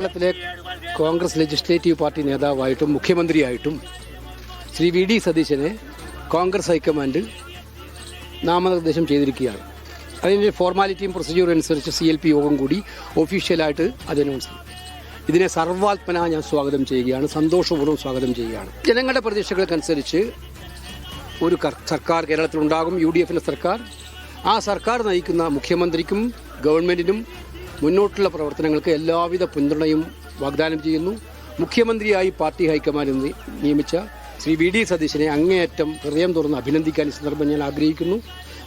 കേരളത്തിലെ Congress legislative party നേതാവായിട്ടും മുഖ്യമന്ത്രിയായിട്ടും ശ്രീ വി ഡി സതീശനെ കോൺഗ്രസ് ഹൈക്കമാൻഡ് നാമനിർദ്ദേശം ചെയ്തിരിക്കുകയാണ്. അതിൻ്റെ ഫോർമാലിറ്റിയും പ്രൊസീജിയറും അനുസരിച്ച് CLP യോഗം കൂടി ഒഫീഷ്യലായിട്ട് അത് അനൗൺസ് ചെയ്തു. ഇതിനെ സർവാത്മന ഞാൻ സ്വാഗതം ചെയ്യുകയാണ്, സന്തോഷപൂർവ്വം സ്വാഗതം ചെയ്യുകയാണ്. ജനങ്ങളുടെ പ്രതീക്ഷകൾക്കനുസരിച്ച് ഒരു സർക്കാർ കേരളത്തിലുണ്ടാകും, UDFൻ്റെ സർക്കാർ. ആ സർക്കാർ നയിക്കുന്ന മുഖ്യമന്ത്രിക്കും ഗവൺമെൻറ്റിനും മുന്നോട്ടുള്ള പ്രവർത്തനങ്ങൾക്ക് എല്ലാവിധ പിന്തുണയും വാഗ്ദാനം ചെയ്യുന്നു. മുഖ്യമന്ത്രിയായി പാർട്ടി ഹൈക്കമാൻഡ് നിയമിച്ച ശ്രീ വി ഡി സതീശനെ അങ്ങേയറ്റം ഹൃദയം തുറന്ന് അഭിനന്ദിക്കാൻ ഈ സന്ദർഭം ഞാൻ ആഗ്രഹിക്കുന്നു.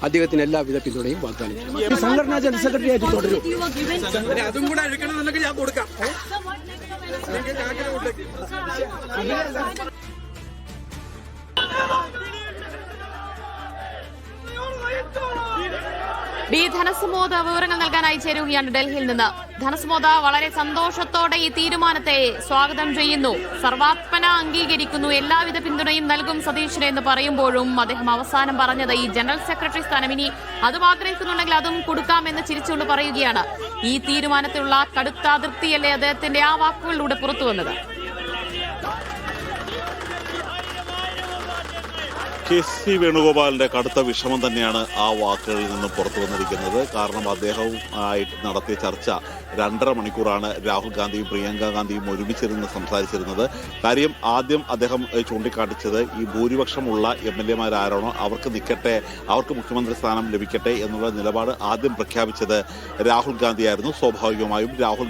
അദ്ദേഹത്തിന് എല്ലാവിധ പിന്തുണയും വാഗ്ദാനം ചെയ്യുന്നു. സംഘടനാ ജനറൽ സെക്രട്ടറി ആയിട്ട് തുടരും. അതും കൂടെ അഴിക്കണമെന്നുണ്ടെങ്കിൽ ഞാൻ കൊടുക്കാം. ഡി ധനസുമോദ് വിവരങ്ങൾ നൽകാനായി ചേരുകയാണ് ഡൽഹിയിൽ നിന്ന്. ധനസുമോദ്, വളരെ സന്തോഷത്തോടെ ഈ തീരുമാനത്തെ സ്വാഗതം ചെയ്യുന്നു, സർവാത്മന അംഗീകരിക്കുന്നു, എല്ലാവിധ പിന്തുണയും നൽകും സതീശന് എന്ന് പറയുമ്പോഴും അദ്ദേഹം അവസാനം പറഞ്ഞത് ഈ ജനറൽ സെക്രട്ടറി സ്ഥാനം ഇനി അതും ആഗ്രഹിക്കുന്നുണ്ടെങ്കിൽ അതും കൊടുക്കാമെന്ന് ചിരിച്ചുകൊണ്ട് പറയുകയാണ്. ഈ തീരുമാനത്തിലുള്ള കടുത്ത അതൃപ്തിയല്ലേ അദ്ദേഹത്തിന്റെ ആ വാക്കുകളിലൂടെ പുറത്തു വന്നത്? KC വേണുഗോപാലിന്റെ കടുത്ത വിഷമം തന്നെയാണ് ആ വാക്കുകളിൽ നിന്ന് പുറത്തു വന്നിരിക്കുന്നത്. കാരണം അദ്ദേഹവും ആയിട്ട് നടത്തിയ ചർച്ച 2.5 മണിക്കൂറാണ് രാഹുൽ ഗാന്ധിയും പ്രിയങ്ക ഗാന്ധിയും ഒരുമിച്ചിരുന്ന് സംസാരിച്ചിരുന്നത്. കാര്യം ആദ്യം അദ്ദേഹം ചൂണ്ടിക്കാട്ടിച്ചത് ഈ ഭൂരിപക്ഷമുള്ള MLA-മാരാരാണോ അവർക്ക് നിൽക്കട്ടെ, അവർക്ക് മുഖ്യമന്ത്രി സ്ഥാനം ലഭിക്കട്ടെ എന്നുള്ള നിലപാട് ആദ്യം പ്രഖ്യാപിച്ചത് രാഹുൽ ഗാന്ധിയായിരുന്നു. സ്വാഭാവികമായും രാഹുൽ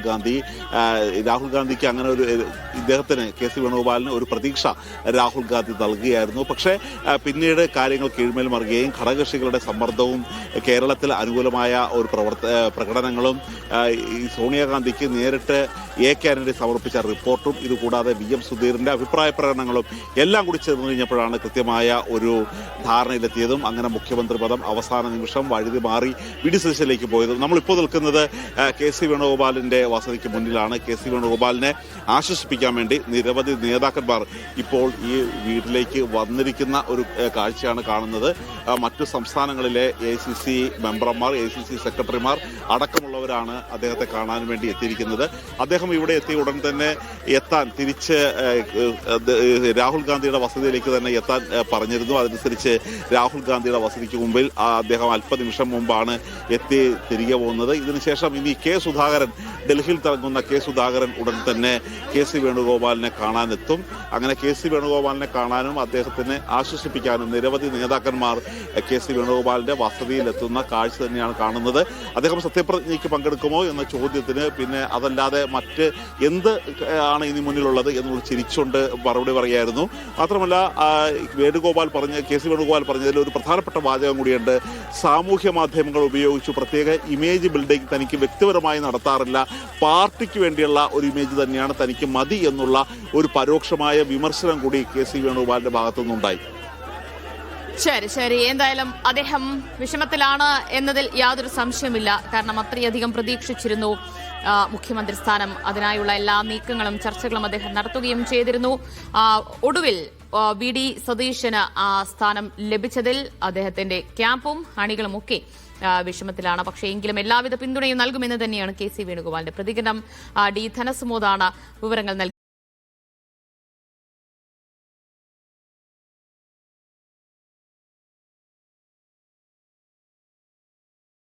ഗാന്ധിക്ക് അങ്ങനെ ഒരു ഇദ്ദേഹത്തിന് KC വേണുഗോപാലിന് ഒരു പ്രതീക്ഷ രാഹുൽ ഗാന്ധി നൽകുകയായിരുന്നു. പക്ഷേ പിന്നീട് കാര്യങ്ങൾ കീഴ്മേൽ മറിയുകയും ഘടകകക്ഷികളുടെ സമ്മർദ്ദവും കേരളത്തിൽ അനുകൂലമായ ഒരു പ്രകടനങ്ങളും ഈ സോണിയാഗാന്ധിക്ക് നേരിട്ട് ആന്റണി സമർപ്പിച്ച റിപ്പോർട്ടും ഇതുകൂടാതെ VM സുധീറിന്റെ അഭിപ്രായ പ്രകടനങ്ങളും എല്ലാം കൂടി ചേർന്ന് കഴിഞ്ഞപ്പോഴാണ് കൃത്യമായ ഒരു ധാരണയിലെത്തിയതും അങ്ങനെ മുഖ്യമന്ത്രി പദം അവസാന നിമിഷം വഴുതി മാറി വി ഡി സതീശനിലേക്ക് പോയതും. നമ്മളിപ്പോൾ നിൽക്കുന്നത് KC വേണുഗോപാലിന്റെ വസതിക്ക് മുന്നിലാണ്. KC വേണുഗോപാലിനെ ആശ്വസിപ്പിക്കാൻ വേണ്ടി നിരവധി നേതാക്കന്മാർ ഇപ്പോൾ ഈ വീട്ടിലേക്ക് വന്നിരിക്കുന്ന ഒരു കാഴ്ചയാണ് കാണുന്നത്. മറ്റു സംസ്ഥാനങ്ങളിലെ AICC മെമ്പർമാർ, AICC സെക്രട്ടറിമാർ അടക്കമുള്ളവരാണ് അദ്ദേഹത്തെ കാണാൻ വേണ്ടി എത്തിയിരിക്കുന്നത്. അദ്ദേഹം ഇവിടെ എത്തിയ ഉടൻ തന്നെ തിരിച്ച് രാഹുൽ ഗാന്ധിയുടെ വസതിയിലേക്ക് തന്നെ എത്താൻ പറഞ്ഞിരുന്നു. അതനുസരിച്ച് രാഹുൽ ഗാന്ധിയുടെ വസതിക്ക് മുമ്പിൽ അദ്ദേഹം അല്പനിമിഷം മുമ്പാണ് എത്തി തിരികെ പോകുന്നത്. ഇതിനുശേഷം ഇനി ഡൽഹിയിൽ തറങ്ങുന്ന കെ സുധാകരൻ ഉടൻ തന്നെ KC വേണുഗോപാലിനെ കാണാനെത്തും. അങ്ങനെ KC വേണുഗോപാലിനെ കാണാനും അദ്ദേഹത്തിനെ ആശ്വസിപ്പിക്കാനും നിരവധി നേതാക്കന്മാർ KC വേണുഗോപാലിന്റെ വസതിയിലെത്തുന്ന കാഴ്ച തന്നെയാണ് കാണുന്നത്. അദ്ദേഹം സത്യപ്രതിജ്ഞയ്ക്ക് പങ്കെടുക്കുമോ എന്ന ചോദ്യത്തിന് പിന്നെ അതല്ലാതെ മറ്റ് എന്ത് ആണ് ഇനി മുന്നിലുള്ളത് എന്നുള്ള ചിരിച്ചുകൊണ്ട് മറുപടി പറയായിരുന്നു. മാത്രമല്ല KC വേണുഗോപാൽ പറഞ്ഞതിൽ ഒരു പ്രധാനപ്പെട്ട വാചകം കൂടിയുണ്ട്. സാമൂഹ്യ മാധ്യമങ്ങൾ ഉപയോഗിച്ച് പ്രത്യേക ഇമേജ് ബിൽഡിംഗ് തനിക്ക് വ്യക്തിപരമായി നടത്താറില്ല, പാർട്ടിക്ക് വേണ്ടിയുള്ള ഒരു ഇമേജ് തന്നെയാണ് തനിക്ക് മതി എന്നുള്ള ഒരു പരോക്ഷമായ വിമർശനം കൂടി KC വേണുഗോപാലിന്റെ ഭാഗത്തുനിന്നുണ്ടായി. ശരി, എന്തായാലും അദ്ദേഹം വിഷമത്തിലാണ് എന്നതിൽ യാതൊരു സംശയമില്ല. കാരണം അത്രയധികം പ്രതീക്ഷിച്ചിരുന്നു മുഖ്യമന്ത്രി സ്ഥാനം. അതിനായുള്ള എല്ലാ നീക്കങ്ങളും ചർച്ചകളും അദ്ദേഹം നടത്തുകയും ചെയ്തിരുന്നു. ഒടുവിൽ വി ഡി സതീശന് ആ സ്ഥാനം ലഭിച്ചതിൽ അദ്ദേഹത്തിന്റെ ക്യാമ്പും അണികളും ഒക്കെ വിഷമത്തിലാണ്. പക്ഷേ എങ്കിലും എല്ലാവിധ പിന്തുണയും നൽകുമെന്ന് തന്നെയാണ് KC വേണുഗോപാലിന്റെ പ്രതികരണം. ഡി ധനസുമോദാണ് വിവരങ്ങൾ നൽകി.